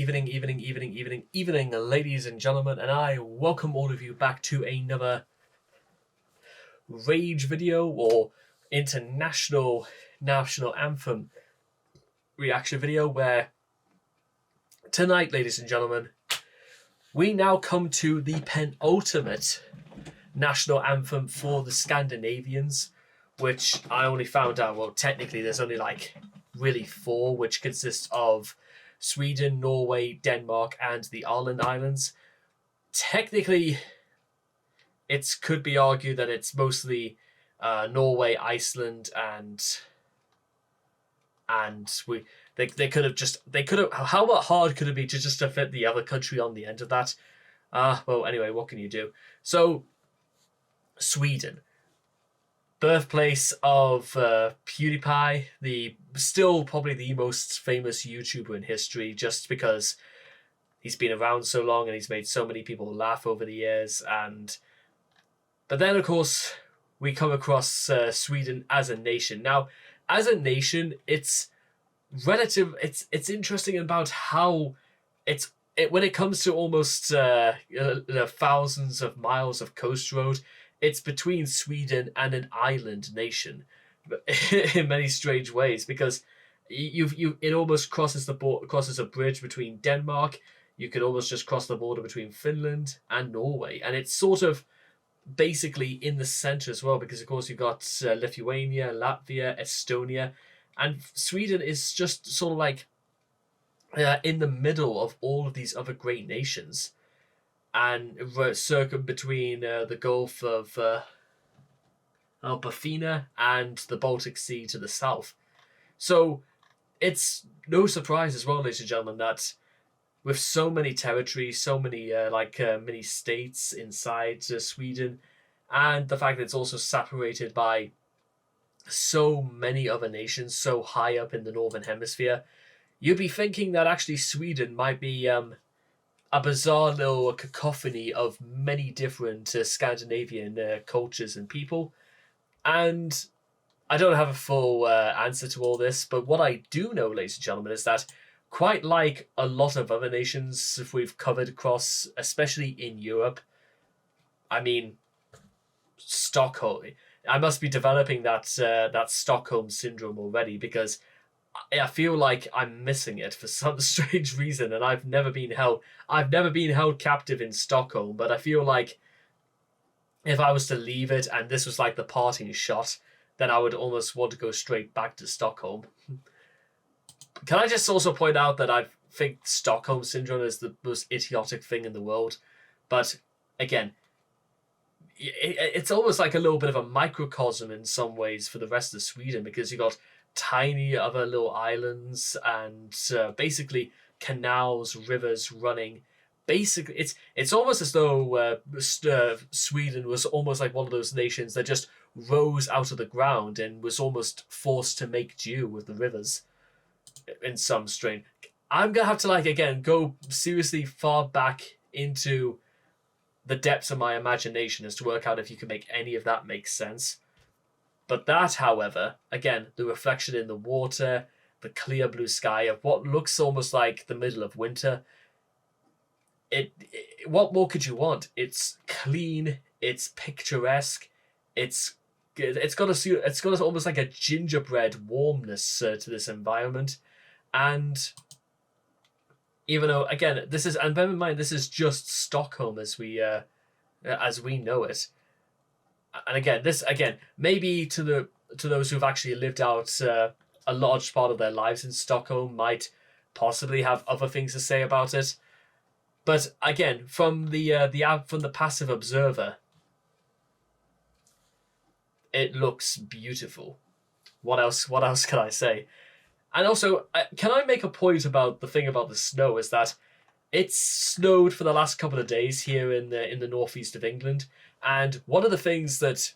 evening, ladies and gentlemen, and I welcome all of you back to another Rage video or international national anthem reaction video, where tonight, ladies and gentlemen, we now come to the penultimate national anthem for the Scandinavians, which I only found out, well, technically there's only like really four, which consists of Sweden, Norway, Denmark, and the Ireland Islands. Technically, it could be argued that it's mostly Norway, Iceland, and they could have. How hard could it be to just fit the other country on the end of that? Well, anyway, what can you do? So, Sweden, birthplace of PewDiePie, still probably the most famous YouTuber in history, just because he's been around so long and he's made so many people laugh over the years. But then, of course, we come across Sweden as a nation. Now, as a nation, it's It's interesting about how when it comes to almost thousands of miles of coast road, it's between Sweden and an island nation in many strange ways, because it almost crosses crosses a bridge between Denmark. You could almost just cross the border between Finland and Norway, and it's sort of basically in the center as well, because of course you've got Lithuania, Latvia, Estonia, and Sweden is just sort of like in the middle of all of these other great nations, and circum between the Gulf of Bofina and the Baltic Sea to the south. So it's no surprise as well, ladies and gentlemen, that with so many territories, so many mini states inside Sweden, and the fact that it's also separated by so many other nations so high up in the northern hemisphere, you'd be thinking that actually Sweden might be a bizarre little cacophony of many different Scandinavian cultures and people. And I don't have a full answer to all this, but what I do know, ladies and gentlemen, is that quite like a lot of other nations we've covered across, especially in Europe, I mean, Stockholm. I must be developing that Stockholm syndrome already, because I feel like I'm missing it for some strange reason, and I've never been held captive in Stockholm. But I feel like if I was to leave it and this was like the parting shot, then I would almost want to go straight back to Stockholm. Can I just also point out that I think Stockholm syndrome is the most idiotic thing in the world, but again, it's almost like a little bit of a microcosm in some ways for the rest of Sweden, because you got tiny other little islands and basically canals, rivers running. Basically, it's almost as though Sweden was almost like one of those nations that just rose out of the ground and was almost forced to make do with the rivers in some strain. I'm gonna have to again go seriously far back into the depths of my imagination as to work out if you can make any of that make sense. But that, however, again, the reflection in the water, the clear blue sky of what looks almost like the middle of winter, what more could you want? It's clean, it's picturesque, it's got almost like a gingerbread warmness to this environment. And even though, again, and bear in mind, this is just Stockholm as we know it. And again, maybe to those who've actually lived out a large part of their lives in Stockholm might possibly have other things to say about it. But again, from the passive observer, it looks beautiful. What else can I say? And also, can I make a point about the thing about the snow? Is that it's snowed for the last couple of days here in the northeast of England, and one of the things that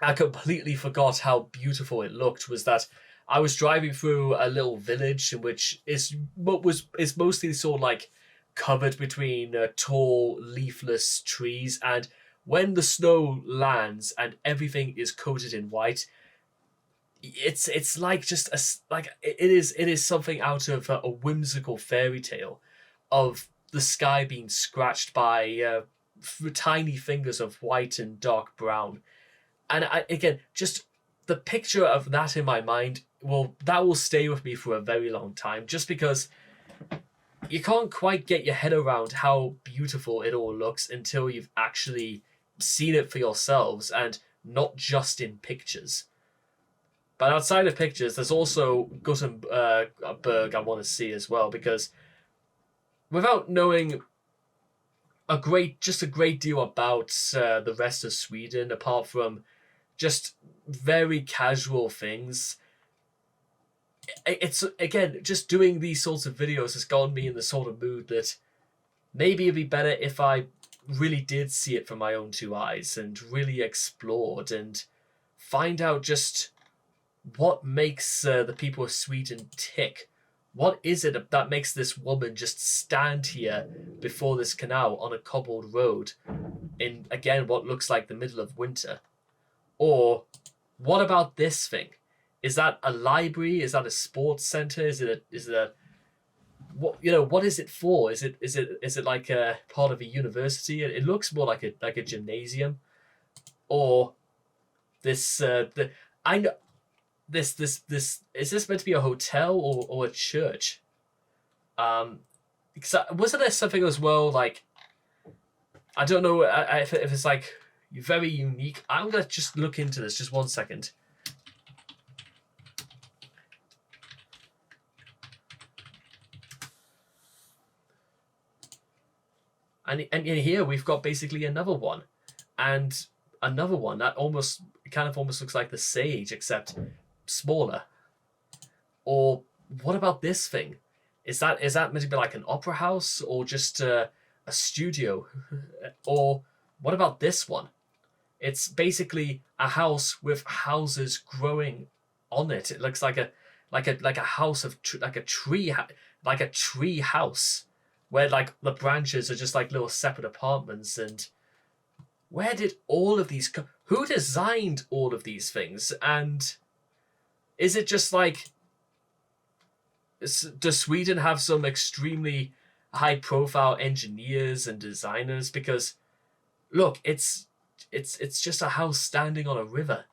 I completely forgot how beautiful it looked was that I was driving through a little village in which is mostly sort of like covered between tall leafless trees, and when the snow lands and everything is coated in white, it's like just it is something out of a whimsical fairy tale. of the sky being scratched by tiny fingers of white and dark brown. And again, just the picture of that in my mind that will stay with me for a very long time, just because you can't quite get your head around how beautiful it all looks until you've actually seen it for yourselves, and not just in pictures. But outside of pictures, there's also Gothenburg I want to see as well, because without knowing a great deal about the rest of Sweden, apart from just very casual things, it's, again, just doing these sorts of videos has gotten me in the sort of mood that maybe it'd be better if I really did see it from my own two eyes and really explored and find out just what makes the people of Sweden tick. What is it that makes this woman just stand here before this canal on a cobbled road in, again, what looks like the middle of winter? Or what about this thing? Is that a library? Is that a sports center? Is it a what is it for? Is it like a part of a university? It looks more like a gymnasium, or this I know this is this meant to be a hotel or a church? Because wasn't there something as well, like, I don't know if it's like very unique. I'm gonna just look into this, just 1 second. And here we've got basically another one, and another one that almost looks like the Sage, except smaller. Or what about this thing? Is that meant to be like an opera house, or just a studio? Or what about this one? It's basically a house with houses growing on it. It looks like a house of like a tree house, where like the branches are just like little separate apartments. And where did all of these come? Who designed all of these things? And is it just like, does Sweden have some extremely high profile engineers and designers? Because look, it's just a house standing on a river,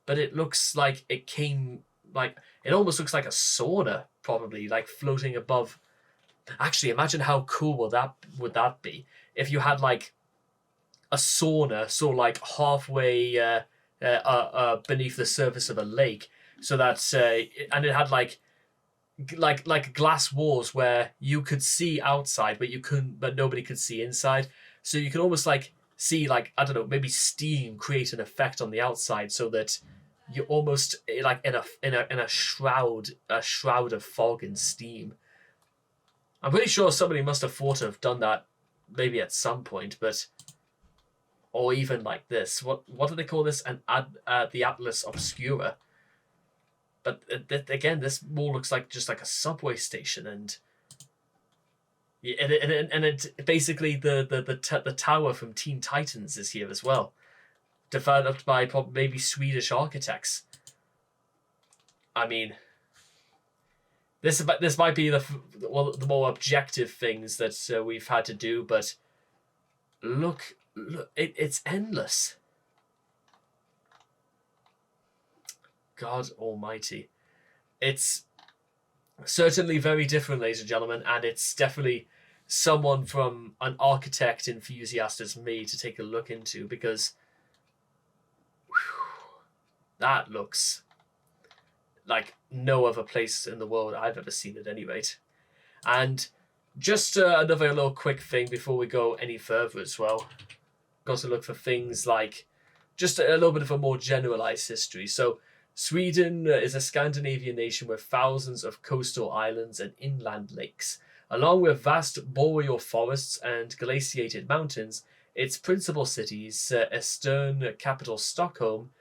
but it looks like it came, like, it almost looks like a sauna, probably, like floating above. Actually, imagine how cool would that be if you had like a sauna, so like halfway beneath the surface of a lake, so that and it had like glass walls where you could see outside, but nobody could see inside. So you could almost like see, like, I don't know, maybe steam create an effect on the outside, so that you're almost like in a shroud of fog and steam. I'm pretty sure somebody must have thought of done that maybe at some point, but, or even like this. What do they call this? The Atlas Obscura. But again, this more looks like just like a subway station, and it basically the tower from Teen Titans is here as well, developed by maybe Swedish architects. I mean, this might be the more objective things that we've had to do, but look, it's endless. God almighty. It's certainly very different, ladies and gentlemen, and it's definitely someone from an architect enthusiast as me to take a look into, because that looks like no other place in the world I've ever seen at any rate. And just another little quick thing before we go any further as well. Got to look for things like just a little bit of a more generalized history. So Sweden is a Scandinavian nation with thousands of coastal islands and inland lakes. Along with vast boreal forests and glaciated mountains, its principal cities, eastern capital Stockholm,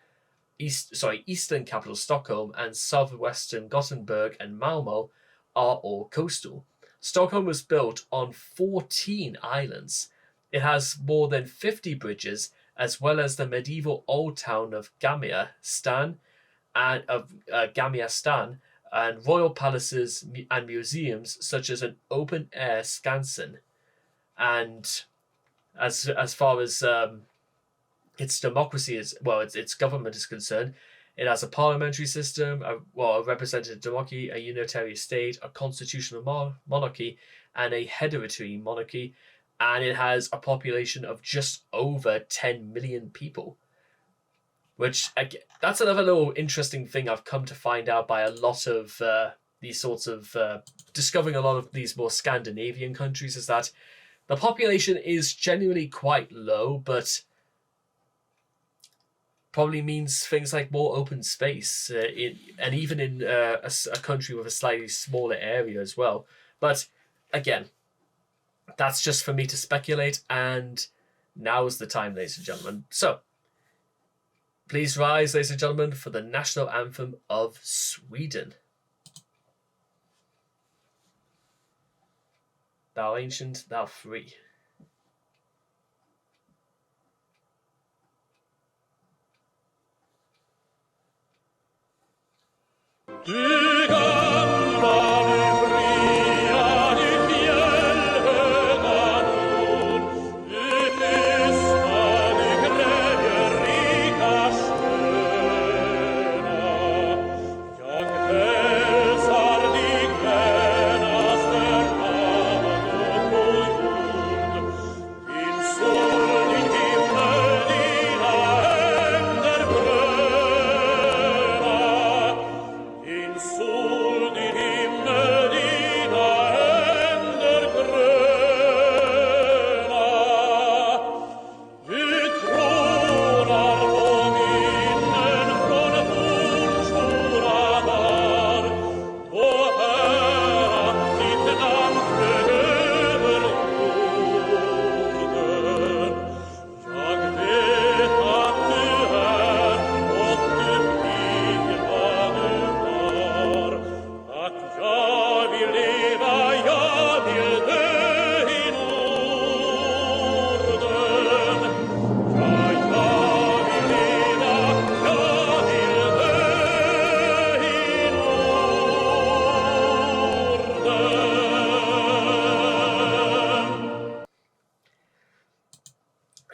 and southwestern Gothenburg and Malmo, are all coastal. Stockholm was built on 14 islands. It has more than 50 bridges, as well as the medieval old town of Gamla stan, and royal palaces and museums, such as an open-air Skansen. And as far as its democracy is, well, its government is concerned, it has a parliamentary system, a representative democracy, a unitary state, a constitutional monarchy, and a hereditary monarchy, and it has a population of just over 10 million people. Which, that's another little interesting thing I've come to find out by a lot of these sorts of discovering a lot of these more Scandinavian countries, is that the population is generally quite low, but probably means things like more open space, and even in a country with a slightly smaller area as well. But again, that's just for me to speculate, and now's the time, ladies and gentlemen. So, please rise, ladies and gentlemen, for the national anthem of Sweden. Thou ancient, thou free.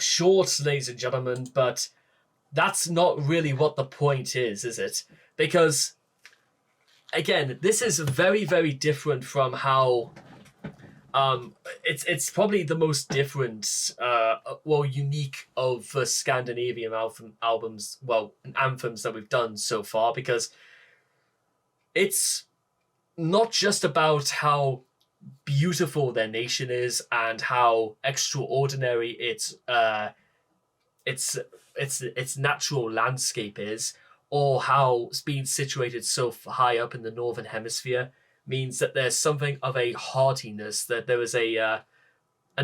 Short, ladies and gentlemen, but that's not really what the point is it? Because, again, this is very, very different from how it's probably the most different, unique of the Scandinavian albums, anthems that we've done so far, because it's not just about how beautiful their nation is and how extraordinary its natural landscape is, or how being situated so high up in the northern hemisphere means that there's something of a haughtiness, that there is a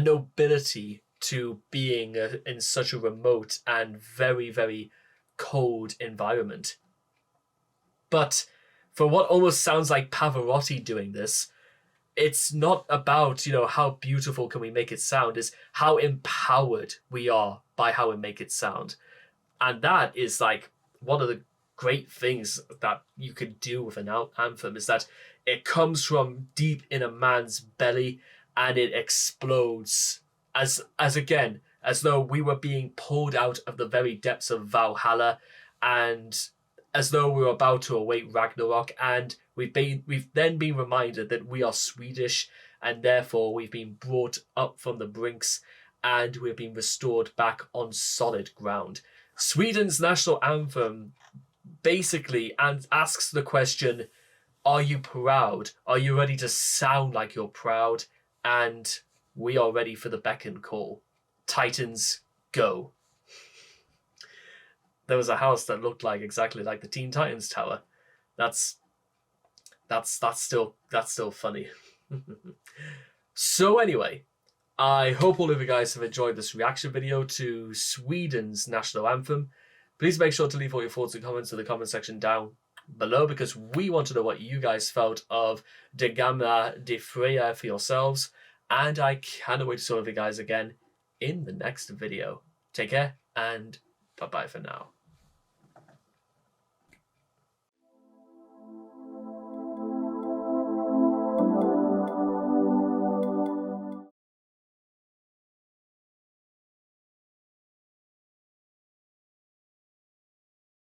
nobility to being in such a remote and very, very cold environment. But for what almost sounds like Pavarotti doing this, it's not about, how beautiful can we make it sound, it's how empowered we are by how we make it sound. And that is like one of the great things that you could do with an anthem, is that it comes from deep in a man's belly and it explodes as though we were being pulled out of the very depths of Valhalla, and as though we were about to await Ragnarok, and we've then been reminded that we are Swedish, and therefore we've been brought up from the brinks and we've been restored back on solid ground. Sweden's national anthem basically asks the question, are you proud? Are you ready to sound like you're proud? And we are ready for the beck and call. Titans, go. There was a house that looked exactly like the Teen Titans Tower. That's still funny. So anyway, I hope all of you guys have enjoyed this reaction video to Sweden's national anthem. Please make sure to leave all your thoughts and comments in the comment section down below, because we want to know what you guys felt of the gamla, the fria for yourselves. And I cannot wait to see all of you guys again in the next video. Take care and bye-bye for now.